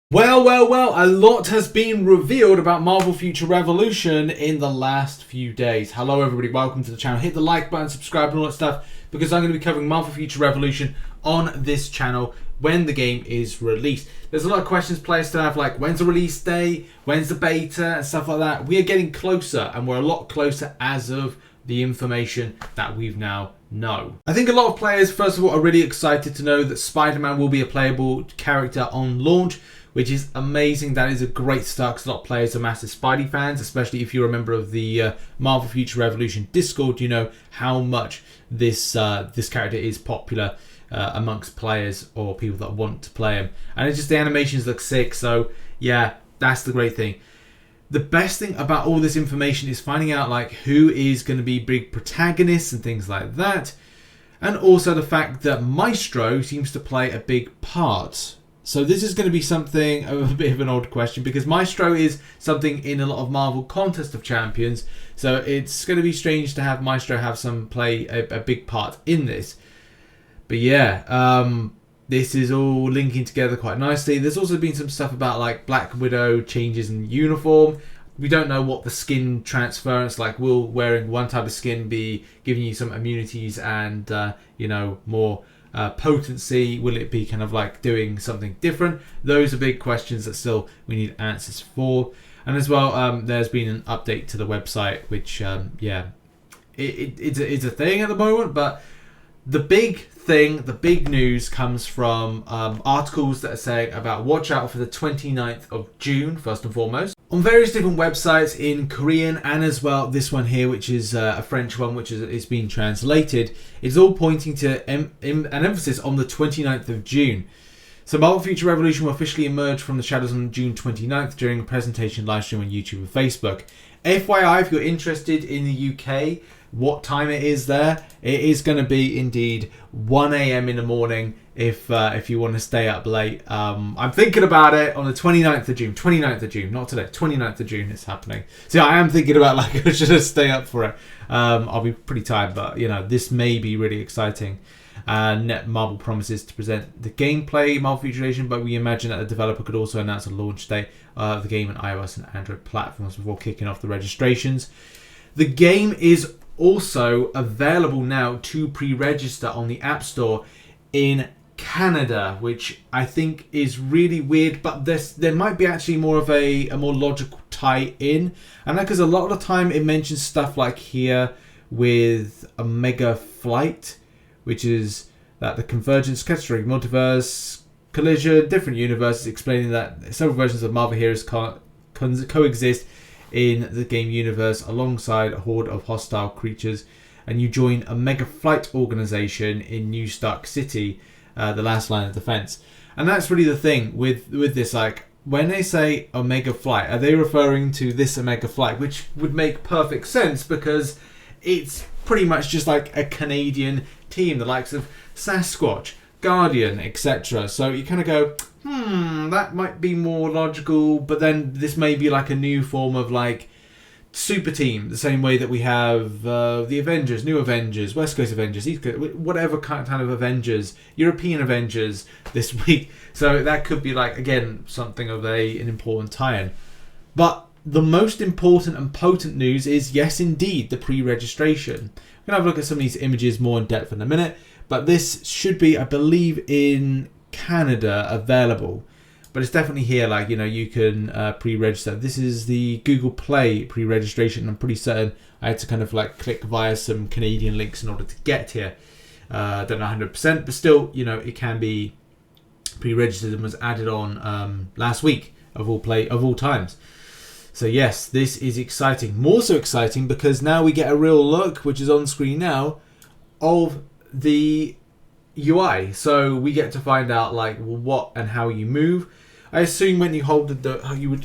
Well, a lot has been revealed about Marvel Future Revolution in the last few days. Hello everybody, welcome to the channel. Hit the like button, subscribe and all that stuff, because I'm going to be covering Marvel Future Revolution on this channel when the game is released. There's a lot of questions players still have, like when's the release day, when's the beta and stuff like that. We are getting closer, and we're a lot closer as of the information that we've now know. I think a lot of players, first of all, are really excited to know that Spider-Man will be a playable character on launch, which is amazing. That is a great start because a lot of players are massive Spidey fans, especially if you're a member of the Marvel Future Revolution Discord. You know how much this character is popular amongst players or people that want to play him. And it's just the animations look sick, so yeah, that's the great thing. The best thing about all this information is finding out like who is going to be big protagonists and things like that. And also the fact that Maestro seems to play a big part. So this is going to be something of a bit of an odd question, because Maestro is something in a lot of Marvel Contest of Champions. So it's going to be strange to have Maestro have some play a big part in this. But yeah, this is all linking together quite nicely. There's also been some stuff about like Black Widow changes in uniform. We don't know what the skin transference, like will wearing one type of skin be giving you some immunities and you know, more potency? Will it be kind of like doing something different? Those are big questions that still we need answers for. And as well, there's been an update to the website, which yeah, it's a thing at the moment. But the big thing, the big news comes from articles that are saying about watch out for the 29th of June, first and foremost, on various different websites in Korean, and as well this one here, which is a French one, which is being translated. It's all pointing to an emphasis on the 29th of June. So Marvel Future Revolution will officially emerge from the shadows on June 29th during a presentation live stream on YouTube and Facebook. FYI, if you're interested in the UK, what time it is there, it is going to be indeed 1 a.m. in the morning if you want to stay up late. I'm thinking about it on the 29th of June. 29th of June, not today. 29th of June it's happening. So I am thinking about like I should stay up for it. I'll be pretty tired, but you know, this may be really exciting. Marvel promises to present the gameplay Marvel Future Revolution, but we imagine that the developer could also announce a launch date of the game on iOS and Android platforms before kicking off the registrations. The game is also available now to pre-register on the App Store in Canada, which I think is really weird, but there might be actually more of a more logical tie-in, and because a lot of the time it mentions stuff like here with Omega Flight, which is that the convergence, catastrophic multiverse, collision, different universes, explaining that several versions of Marvel heroes coexist in the game universe alongside a horde of hostile creatures, and you join a mega flight organization in New Stark City, the last line of defense. And that's really the thing with this, like when they say Omega Flight, are they referring to this Omega Flight, which would make perfect sense because it's pretty much just like a Canadian team, the likes of Sasquatch, Guardian, etc. So you kind of go, that might be more logical, but then this may be like a new form of like super team, the same way that we have the Avengers, New Avengers, West Coast Avengers, East Coast, whatever kind of Avengers, European Avengers this week. So that could be like, again, something of an important tie-in. But the most important and potent news is, yes, indeed, the pre-registration. We're going to have a look at some of these images more in depth in a minute, but this should be, I believe, in Canada available. But it's definitely here, like, you know, you can pre-register. This is the Google Play pre-registration. I'm pretty certain I had to kind of like click via some Canadian links in order to get here. Don't know 100%, but still, you know, it can be pre-registered and was added on last week of all times. So yes, this is exciting. More so exciting because now we get a real look, which is on screen now, of the UI. So we get to find out like what and how you move. I assume when you hold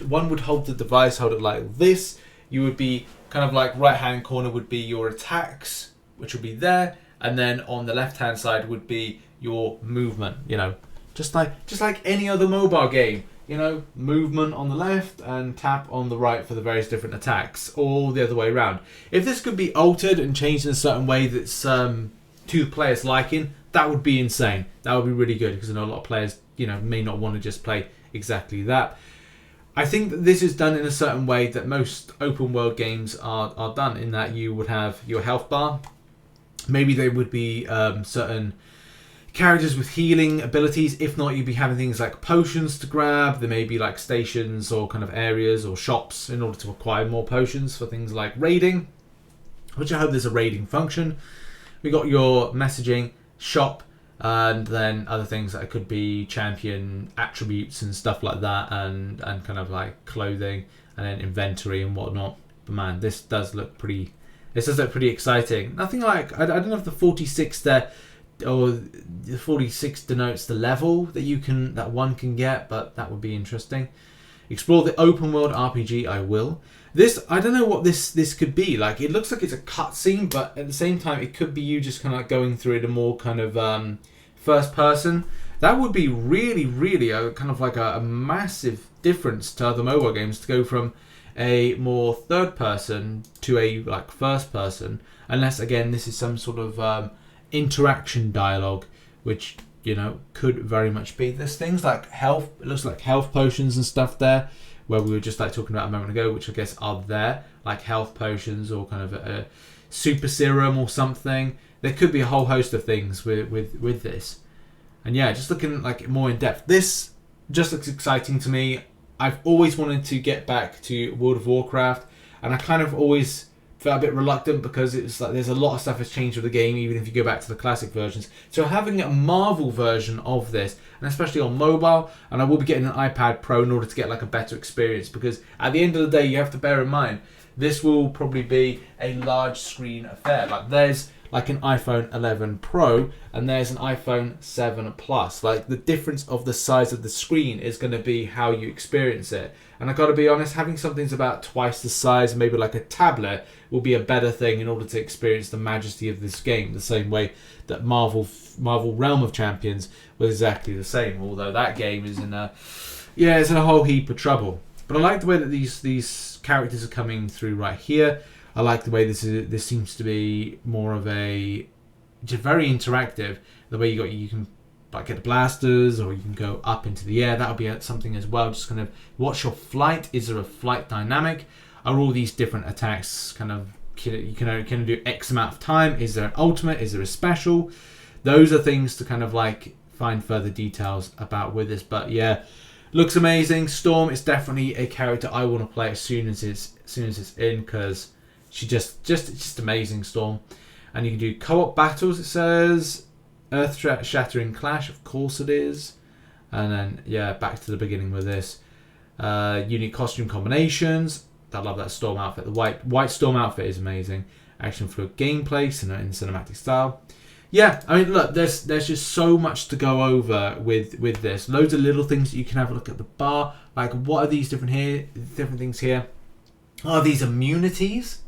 one would hold the device, hold it like this. You would be kind of like right hand corner would be your attacks, which would be there, and then on the left hand side would be your movement. You know, just like any other mobile game. You know, movement on the left and tap on the right for the various different attacks, or the other way around. If this could be altered and changed in a certain way that's to the player's liking, that would be insane. That would be really good, because I know a lot of players, you know, may not want to just play exactly that. I think that this is done in a certain way that most open world games are done, in that you would have your health bar. Maybe there would be certain characters with healing abilities. If not, you'd be having things like potions to grab. There may be like stations or kind of areas or shops in order to acquire more potions for things like raiding, which I hope there's a raiding function. We got your messaging shop, and then other things that could be champion attributes and stuff like that, and kind of like clothing, and then inventory and whatnot. But man, this does look pretty exciting. Nothing like, I don't know if the 46 there, or the 46 denotes the level that one can get, but that would be interesting. Explore the open world RPG. I will. This, I don't know what this could be. Like, it looks like it's a cutscene, but at the same time, it could be you just kind of like going through it a more kind of first person. That would be really, really a kind of like a massive difference to other mobile games, to go from a more third person to a like first person. Unless again, this is some sort of interaction dialogue, which, you know, could very much be. There's things like health. It looks like health potions and stuff there, where we were just like talking about a moment ago, which I guess are there, like health potions or kind of a super serum or something. There could be a whole host of things with this. And yeah, just looking like more in depth. This just looks exciting to me. I've always wanted to get back to World of Warcraft, and I kind of always felt a bit reluctant because it's like there's a lot of stuff has changed with the game, even if you go back to the classic versions. So having a Marvel version of this, and especially on mobile, and I will be getting an iPad Pro in order to get like a better experience, because at the end of the day, you have to bear in mind, this will probably be a large screen affair. Like there's like an iPhone 11 Pro and there's an iPhone 7 Plus. Like the difference of the size of the screen is going to be how you experience it. And I've got to be honest, having something that's about twice the size, maybe like a tablet, will be a better thing in order to experience the majesty of this game. The same way that Marvel Realm of Champions was exactly the same. Although that game is it's in a whole heap of trouble. But I like the way that these characters are coming through right here. I like the way this seems to be more of just very interactive. The way you can like get the blasters, or you can go up into the air. That'll be something as well. Just kind of watch your flight. Is there a flight dynamic? Are all these different attacks kind of, you can do X amount of time? Is there an ultimate? Is there a special? Those are things to kind of like find further details about with this. But yeah, looks amazing. Storm is definitely a character I want to play as soon as it's in, because she's just amazing, Storm. And you can do co-op battles, it says. Earth-shattering clash, of course it is. And then, yeah, back to the beginning with this. Unique costume combinations. I love that Storm outfit. The white Storm outfit is amazing. Action fluid gameplay in cinematic style. Yeah, I mean, look, there's just so much to go over with this. Loads of little things that you can have a look at the bar. Like, what are these different things here? Are these immunities?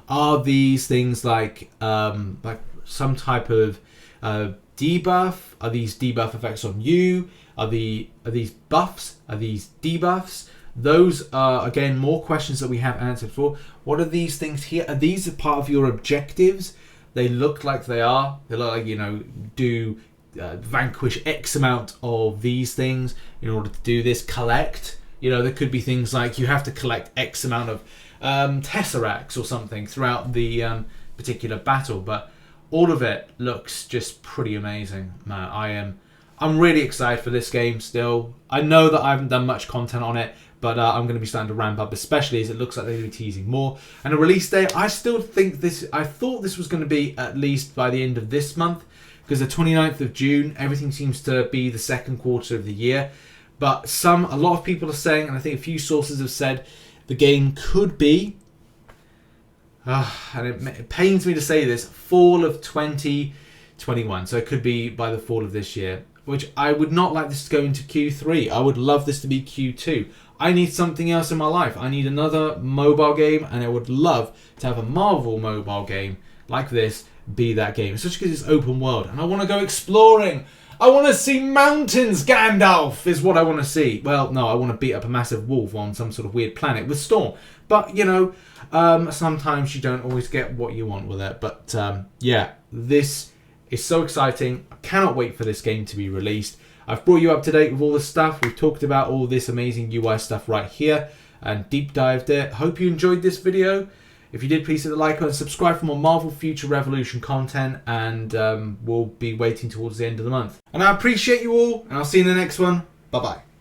Are these things like some type of debuff? Are these debuff effects on you? Are these buffs? Are these debuffs? Those are, again, more questions that we have answered for. What are these things here? Are these a part of your objectives? They look like they are. They look like, do vanquish X amount of these things in order to do this. Collect. There could be things like you have to collect X amount of tesseracts or something throughout the particular battle. But all of it looks just pretty amazing, man. I'm really excited for this game still. I know that I haven't done much content on it, but I'm going to be starting to ramp up, especially as it looks like they're going to be teasing more. And a release date, I thought this was going to be at least by the end of this month, because the 29th of June, everything seems to be the second quarter of the year. But a lot of people are saying, and I think a few sources have said, the game could be, and it pains me to say this, fall of 2021. So it could be by the fall of this year, which I would not like this to go into Q3. I would love this to be Q2. I need something else in my life. I need another mobile game, and I would love to have a Marvel mobile game like this be that game, especially because it's open world, and I want to go exploring. I want to see mountains, Gandalf, is what I want to see. Well, no, I want to beat up a massive wolf on some sort of weird planet with Storm. But, sometimes you don't always get what you want with it. But, yeah, this is so exciting. I cannot wait for this game to be released. I've brought you up to date with all this stuff. We've talked about all this amazing UI stuff right here and deep dived it. Hope you enjoyed this video. If you did, please hit the like button, subscribe for more Marvel Future Revolution content, and we'll be waiting towards the end of the month. And I appreciate you all, and I'll see you in the next one. Bye-bye.